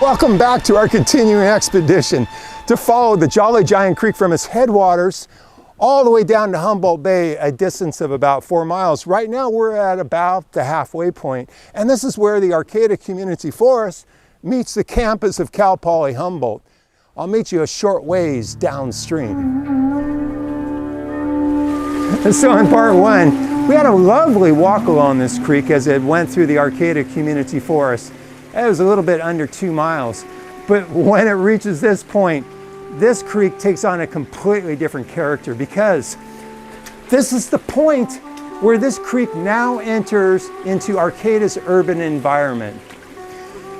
Welcome back to our continuing expedition to follow the Jolly Giant Creek from its headwaters all the way down to Humboldt Bay, a distance of about 4 miles. Right now we're at about the halfway point, and this is where the Arcata Community Forest meets the campus of Cal Poly Humboldt. I'll meet you a short ways downstream. And so in part one, we had a lovely walk along this creek as it went through the Arcata Community Forest. It was a little bit under 2 miles, but when it reaches this point, this creek takes on a completely different character because this is the point where this creek now enters into Arcata's urban environment.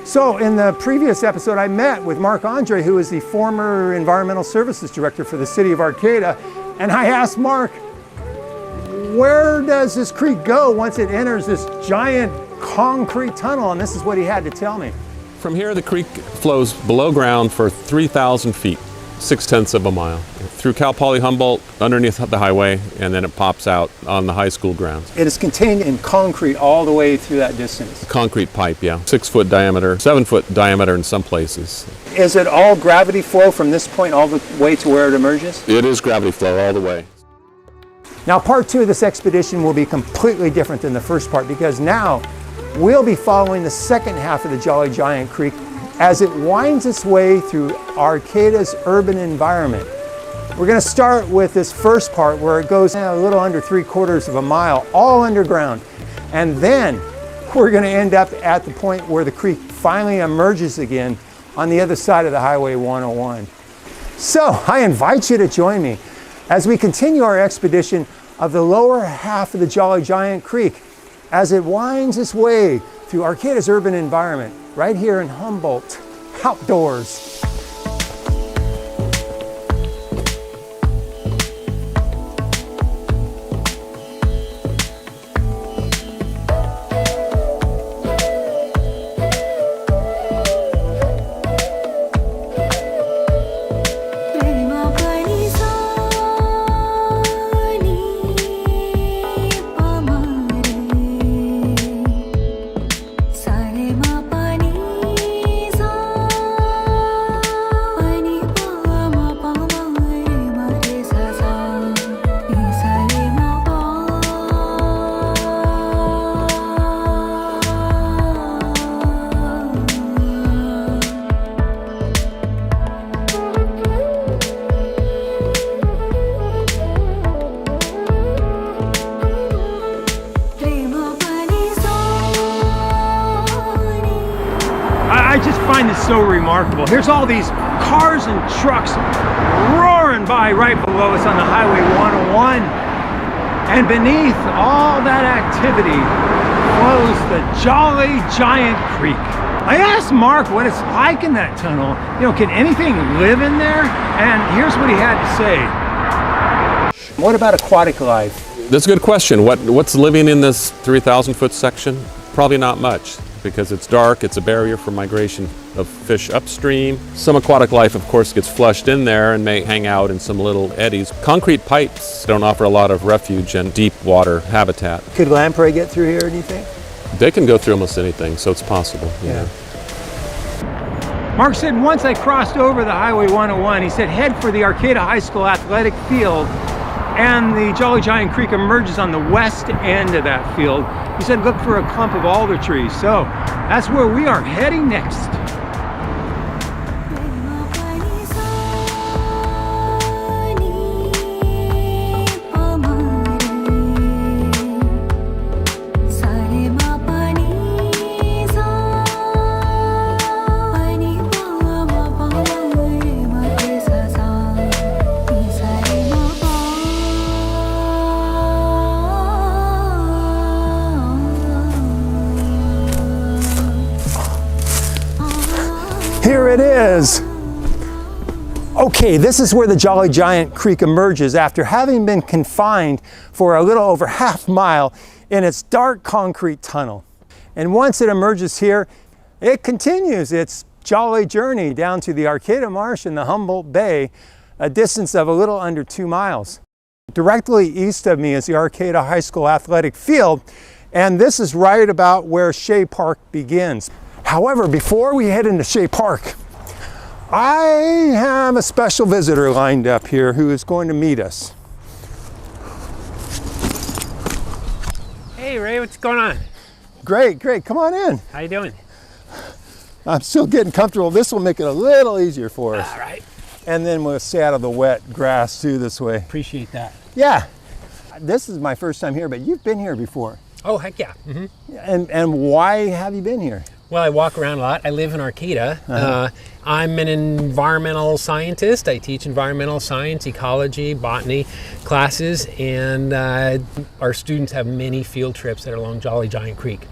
So in the previous episode, I met with Mark Andre, who is the former Environmental Services Director for the city of Arcata, and I asked Mark, where does this creek go once it enters this giant concrete tunnel? And this is what he had to tell me. From here, the creek flows below ground for 3,000 feet, 6/10 of a mile, through Cal Poly Humboldt, underneath the highway, and then it pops out on the high school grounds. It is contained in concrete all the way through that distance. Concrete pipe, yeah. 6-foot diameter, 7-foot diameter in some places. Is it all gravity flow from this point all the way to where it emerges? It is gravity flow all the way. Now, part two of this expedition will be completely different than the first part because now we'll be following the second half of the Jolly Giant Creek as it winds its way through Arcata's urban environment. We're going to start with this first part where it goes a little under 3/4 of a mile, all underground. And then we're going to end up at the point where the creek finally emerges again on the other side of the Highway 101. So I invite you to join me as we continue our expedition of the lower half of the Jolly Giant Creek as it winds its way through Arcata's urban environment right here in Humboldt, outdoors. I just find this so remarkable. Here's all these cars and trucks roaring by right below us on the Highway 101. And beneath all that activity flows the Jolly Giant Creek. I asked Mark what it's like in that tunnel. You know, can anything live in there? And here's what he had to say. What about aquatic life? That's a good question. What's living in this 3,000-foot section? Probably not much, because it's dark, it's a barrier for migration of fish upstream. Some aquatic life, of course, gets flushed in there and may hang out in some little eddies. Concrete pipes don't offer a lot of refuge and deep water habitat. Could lamprey get through here, do you think? They can go through almost anything, so it's possible. Yeah. Mark said once I crossed over the Highway 101, he said head for the Arcata High School athletic field, and the Jolly Giant Creek emerges on the west end of that field. He said look for a clump of alder trees. So that's where we are heading next. Here it is. Okay, this is where the Jolly Giant Creek emerges after having been confined for a little over half mile in its dark concrete tunnel. And once it emerges here, it continues its jolly journey down to the Arcata Marsh and the Humboldt Bay, a distance of a little under 2 miles. Directly east of me is the Arcata High School athletic field, and this is right about where Shea Park begins. However, before we head into Shea Park, I have a special visitor lined up here who is going to meet us. Hey Ray, what's going on? Great, great, come on in. How you doing? I'm still getting comfortable. This will make it a little easier for us. All right. And then we'll stay out of the wet grass too this way. Appreciate that. Yeah, this is my first time here, but you've been here before. Oh, heck yeah. And why have you been here? Well, I walk around a lot. I live in Arcata. I'm an environmental scientist. I teach environmental science, ecology, botany classes, and our students have many field trips that are along Jolly Giant Creek.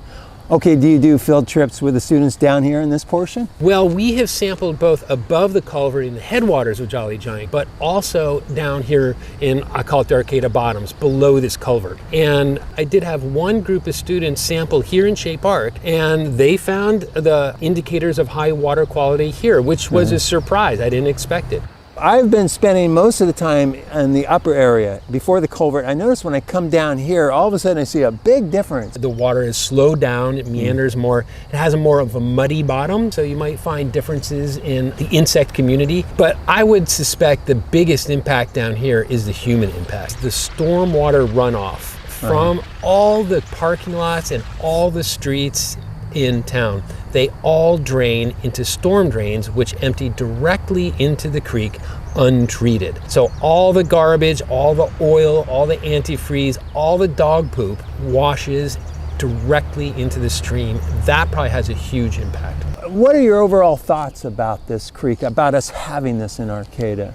Okay, do you do field trips with the students down here in this portion? Well, we have sampled both above the culvert in the headwaters of Jolly Giant, but also down here in, I call it the Arcata Bottoms, below this culvert. And I did have one group of students sample here in Shea Park, and they found the indicators of high water quality here, which was a surprise. I didn't expect it. I've been spending most of the time in the upper area before the culvert. I notice when I come down here, all of a sudden I see a big difference. The water is slowed down, it meanders more, it has a more of a muddy bottom, so you might find differences in the insect community. But I would suspect the biggest impact down here is the human impact. The stormwater runoff from all the parking lots and all the streets in town. They all drain into storm drains, which empty directly into the creek untreated. So all the garbage, all the oil, all the antifreeze, all the dog poop washes directly into the stream. That probably has a huge impact. What are your overall thoughts about this creek, about us having this in Arcata?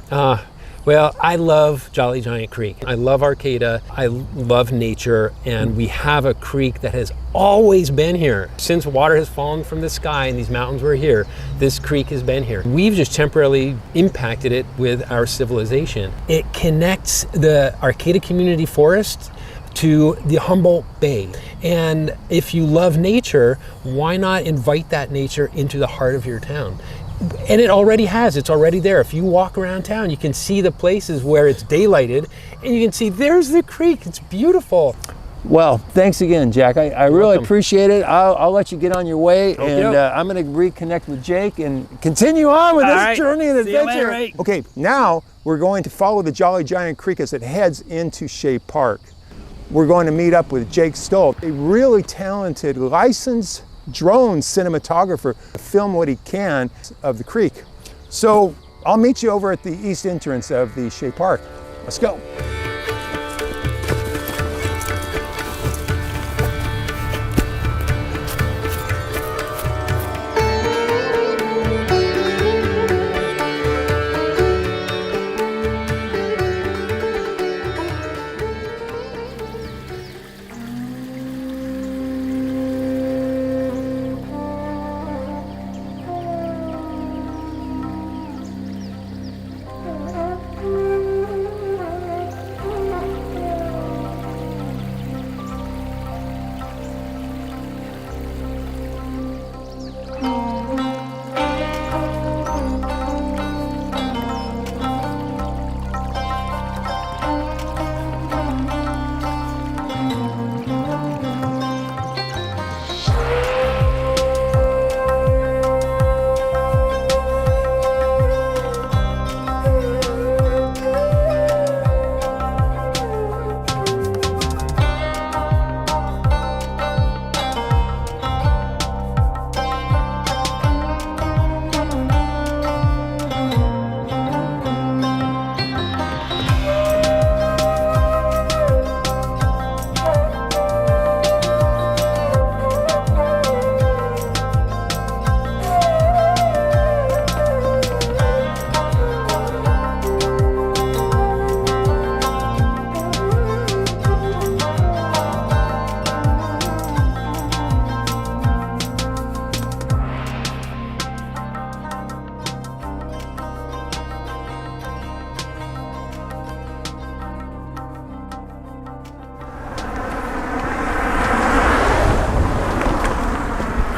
Well, I love Jolly Giant Creek. I love Arcata. I love nature, and we have a creek that has always been here. Since water has fallen from the sky and these mountains were here, this creek has been here. We've just temporarily impacted it with our civilization. It connects the Arcata Community Forest to the Humboldt Bay. And if you love nature, why not invite that nature into the heart of your town? And it already has, it's already there. If you walk around town, you can see the places where it's daylighted, and you can see there's the creek, it's beautiful. Well, thanks again, Jack. I really appreciate it. I'll let you get on your way, and I'm going to reconnect with Jake and continue on with this journey and adventure. Okay, now we're going to follow the Jolly Giant Creek as it heads into Shea Park. We're going to meet up with Jake Stoll, a really talented, licensed drone cinematographer, to film what he can of the creek. So I'll meet you over at the east entrance of the Shea Park. Let's go.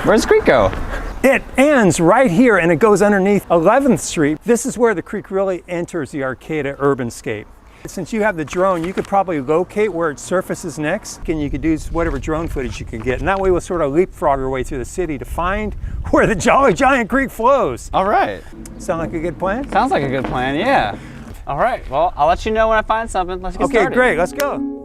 Where's the creek go? It ends right here and it goes underneath 11th Street. This is where the creek really enters the Arcata urbanscape. Since you have the drone, you could probably locate where it surfaces next, and you could use whatever drone footage you can get. And that way we'll sort of leapfrog our way through the city to find where the Jolly Giant Creek flows. All right. Sound like a good plan? Sounds like a good plan, yeah. All right, well, I'll let you know when I find something. Let's get started. Okay, great, let's go.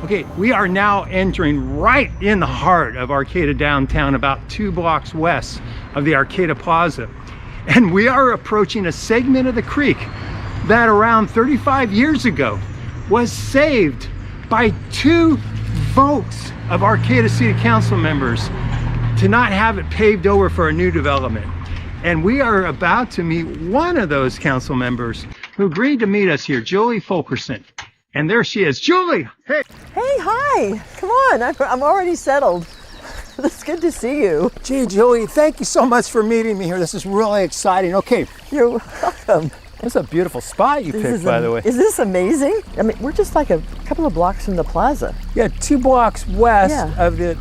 Okay, we are now entering right in the heart of Arcata downtown, about 2 blocks west of the Arcata Plaza. And we are approaching a segment of the creek that around 35 years ago was saved by 2 votes of Arcata City Council members to not have it paved over for a new development. And we are about to meet one of those council members who agreed to meet us here, Julie Fulkerson. And there she is. Julie, hey. Hey, hi. Come on, I'm already settled. It's good to see you. Gee, Julie, thank you so much for meeting me here. This is really exciting. Okay. You're welcome. That's a beautiful spot you picked, by the way. Is this amazing? I mean, we're just like a couple of blocks from the plaza. Yeah, 2 blocks west of the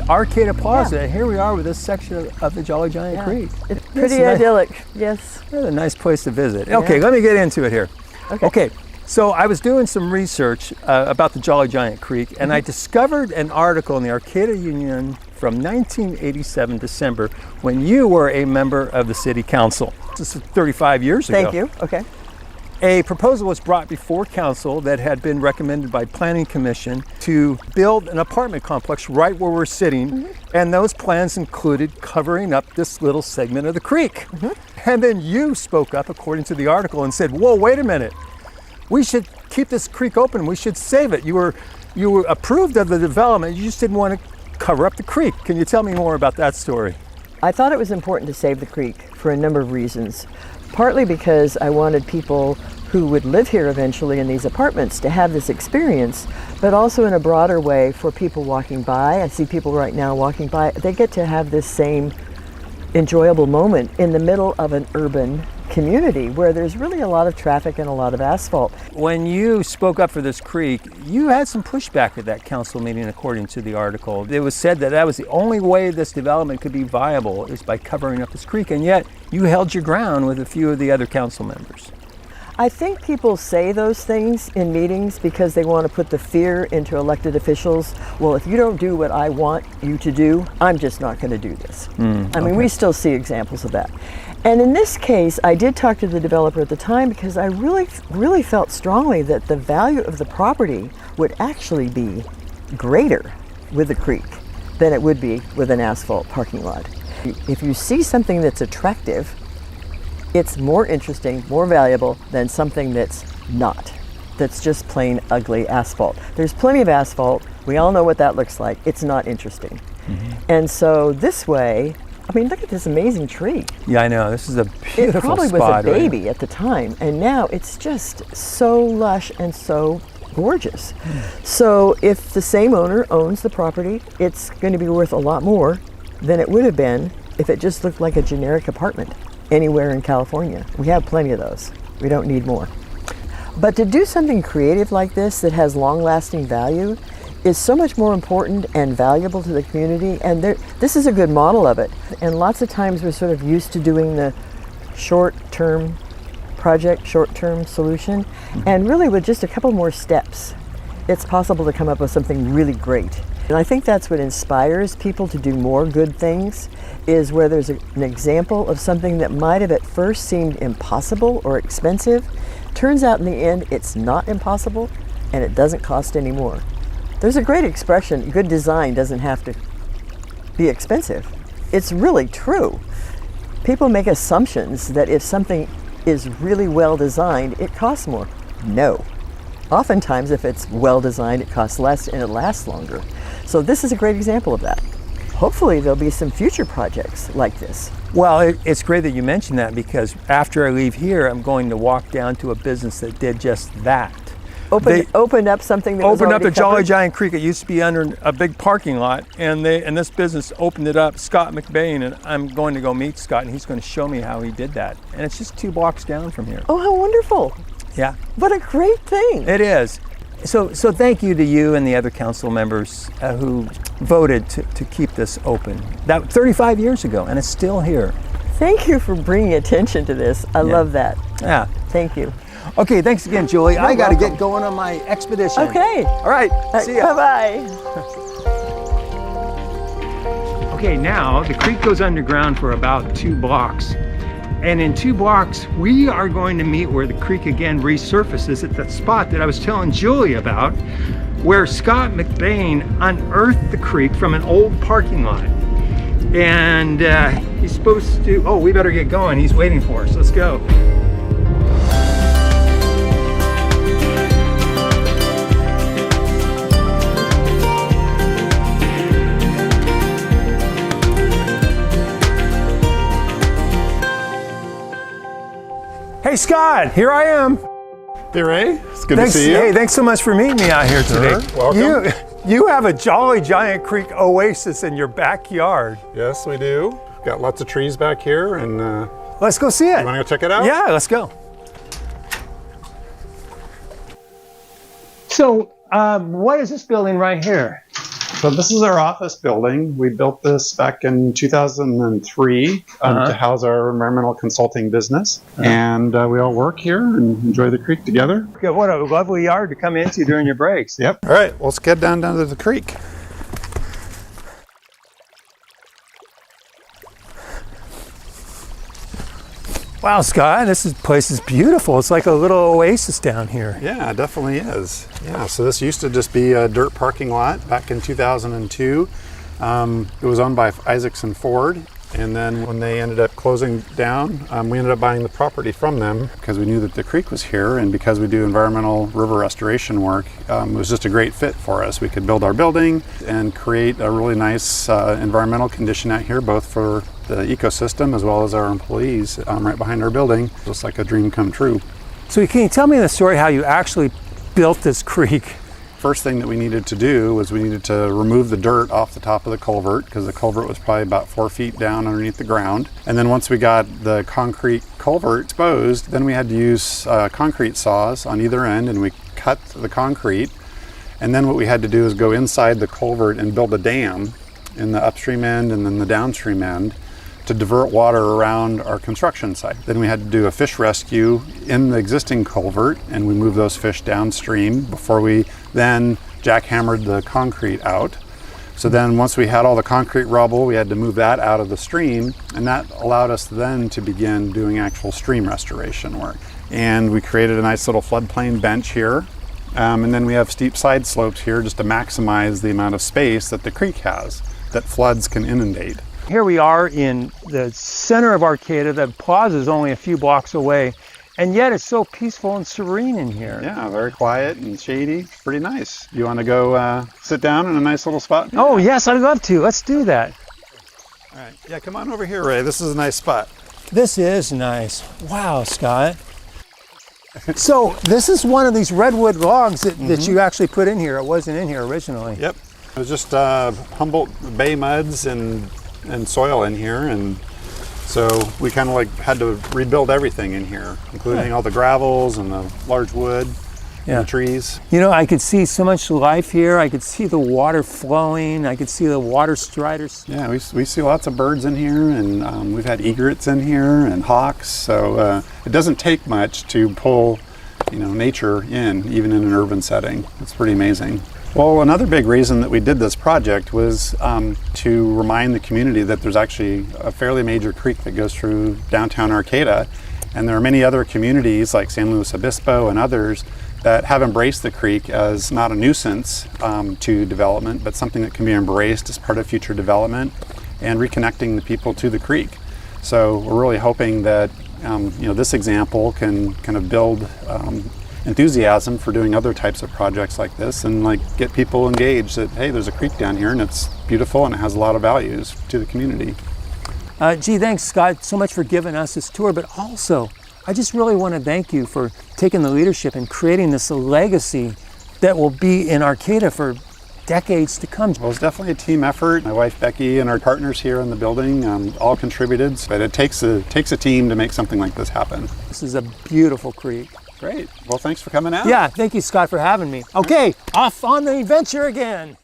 Arcata Plaza. Yeah. And here we are with this section of the Jolly Giant Creek. It's pretty idyllic, yes. It's a nice place to visit. Okay, let me get into it here. Okay. So I was doing some research about the Jolly Giant Creek, and I discovered an article in the Arcata Union from 1987 December when you were a member of the City Council. This is 35 years ago. Thank you. Okay. A proposal was brought before council that had been recommended by Planning Commission to build an apartment complex right where we're sitting, and those plans included covering up this little segment of the creek. And then you spoke up, according to the article, and said, whoa, wait a minute. We should keep this creek open. We should save it. You were approved of the development. You just didn't want to cover up the creek. Can you tell me more about that story? I thought it was important to save the creek for a number of reasons. Partly because I wanted people who would live here eventually in these apartments to have this experience, but also in a broader way for people walking by. I see people right now walking by. They get to have this same enjoyable moment in the middle of an urban community where there's really a lot of traffic and a lot of asphalt. When you spoke up for this creek, you had some pushback at that council meeting, according to the article. It was said that that was the only way this development could be viable is by covering up this creek, and yet you held your ground with a few of the other council members. I think people say those things in meetings because they want to put the fear into elected officials. Well, if you don't do what I want you to do, I'm just not going to do this. I mean, we still see examples of that. And in this case, I did talk to the developer at the time because I really felt strongly that the value of the property would actually be greater with a creek than it would be with an asphalt parking lot. If you see something that's attractive, it's more interesting, more valuable than something that's not, that's just plain ugly asphalt. There's plenty of asphalt. We all know what that looks like. It's not interesting. And so this way, I mean, look at this amazing tree. Yeah, I know. This is a beautiful It probably spot, was a baby at the time, and now it's just so lush and so gorgeous. So if the same owner owns the property, it's going to be worth a lot more than it would have been if it just looked like a generic apartment anywhere in California. We have plenty of those. We don't need more. But to do something creative like this that has long-lasting value is so much more important and valuable to the community, and this is a good model of it. And lots of times we're sort of used to doing the short-term project, short-term solution, and really with just a couple more steps, it's possible to come up with something really great. And I think that's what inspires people to do more good things, is where there's an example of something that might have at first seemed impossible or expensive. Turns out in the end it's not impossible and it doesn't cost any more. There's a great expression, good design doesn't have to be expensive. It's really true. People make assumptions that if something is really well designed, it costs more. No. Oftentimes, if it's well designed, it costs less and it lasts longer. So this is a great example of that. Hopefully there'll be some future projects like this. Well, it's great that you mentioned that, because after I leave here, I'm going to walk down to a business that did just that. Opened up something that was opened up already the Jolly covered? Giant Creek. It used to be under a big parking lot, and this business opened it up, Scott McBain, and I'm going to go meet Scott, and he's going to show me how he did that. And it's just 2 blocks down from here. Oh, how wonderful. Yeah. What a great thing. It is. So thank you to you and the other council members who voted to keep this open. That 35 years ago, and it's still here. Thank you for bringing attention to this. I love that. Yeah. Thank you. Okay, thanks again, Julie. I got to get going on my expedition. Okay. All right. See ya. Bye-bye. Okay, now the creek goes underground for about 2 blocks. And in 2 blocks, we are going to meet where the creek again resurfaces at that spot that I was telling Julie about, where Scott McBain unearthed the creek from an old parking lot. And he's supposed to, oh, we better get going. He's waiting for us. Let's go. Hey Scott, here I am. Hey Ray, it's good Thanks, to see you. Hey, thanks so much for meeting me out here today. Welcome. You have a Jolly Giant Creek oasis in your backyard. Yes, we do. Got lots of trees back here, and Let's go see it. you want to go check it out? Yeah, let's go. So, what is this building right here? So this is our office building. We built this back in 2003 to house our environmental consulting business, and we all work here and enjoy the creek together. Okay, what a lovely yard to come into during your breaks. Yep. All right, well, let's get down to the creek. Wow, Scott, place is beautiful. It's like a little oasis down here. Yeah, it definitely is. Yeah, so this used to just be a dirt parking lot back in 2002. It was owned by Isaacson Ford, and then when they ended up closing down, we ended up buying the property from them because we knew that the creek was here, and because we do environmental river restoration work, it was just a great fit for us. We could build our building and create a really nice environmental condition out here, both for the ecosystem as well as our employees right behind our building. Just like a dream come true. So can you tell me the story how you actually built this creek? First thing that we needed to do was we needed to remove the dirt off the top of the culvert, because the culvert was probably about 4 feet down underneath the ground. And then once we got the concrete culvert exposed, then we had to use concrete saws on either end, and we cut the concrete. And then what we had to do is go inside the culvert and build a dam in the upstream end and then the downstream end to divert water around our construction site. Then we had to do a fish rescue in the existing culvert, and we moved those fish downstream before we then jackhammered the concrete out. So then once we had all the concrete rubble, we had to move that out of the stream, and that allowed us then to begin doing actual stream restoration work. And we created a nice little floodplain bench here. And then we have steep side slopes here just to maximize the amount of space that the creek has that floods can inundate. Here we are in the center of Arcata. The plaza is only a few blocks away, and yet it's so peaceful and serene in here. Yeah, very quiet and shady. Pretty nice. You want to go sit down in a nice little spot? Oh yes, I'd love to. Let's do that. All right. Yeah, come on over here, Ray. This is a nice spot. This is nice. Wow, Scott. So this is one of these redwood logs that you actually put in here. It wasn't in here originally. Yep. It was just Humboldt Bay muds and soil in here, and so we kind of like had to rebuild everything in here, including all the gravels and the large wood and the trees. You know, I could see so much life here. I could see the water flowing. I could see the water striders. Yeah, we see lots of birds in here, and we've had egrets in here and hawks. So it doesn't take much to pull, nature in, even in an urban setting. It's pretty amazing. Well, another big reason that we did this project was to remind the community that there's actually a fairly major creek that goes through downtown Arcata, and there are many other communities like San Luis Obispo and others that have embraced the creek as not a nuisance to development, but something that can be embraced as part of future development and reconnecting the people to the creek. So we're really hoping that this example can kind of build enthusiasm for doing other types of projects like this, and get people engaged that, hey, there's a creek down here and it's beautiful and it has a lot of values to the community. Gee, thanks, Scott, so much for giving us this tour, but also I just really want to thank you for taking the leadership and creating this legacy that will be in Arcata for decades to come. Well, it's definitely a team effort. My wife Becky and our partners here in the building all contributed, but it takes a team to make something like this happen. This is a beautiful creek. Great. Well, thanks for coming out. Yeah, thank you, Scott, for having me. Okay, off on the adventure again.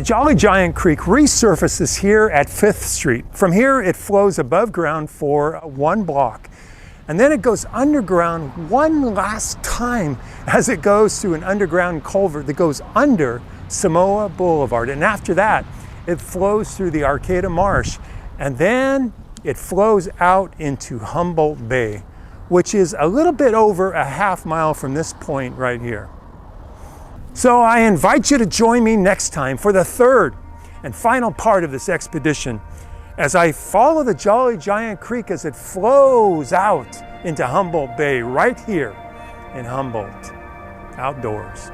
The Jolly Giant Creek resurfaces here at 5th Street. From here, it flows above ground for 1 block. And then it goes underground one last time as it goes through an underground culvert that goes under Samoa Boulevard. And after that, it flows through the Arcata Marsh. And then it flows out into Humboldt Bay, which is a little bit over a half mile from this point right here. So I invite you to join me next time for the third and final part of this expedition as I follow the Jolly Giant Creek as it flows out into Humboldt Bay right here in Humboldt, outdoors.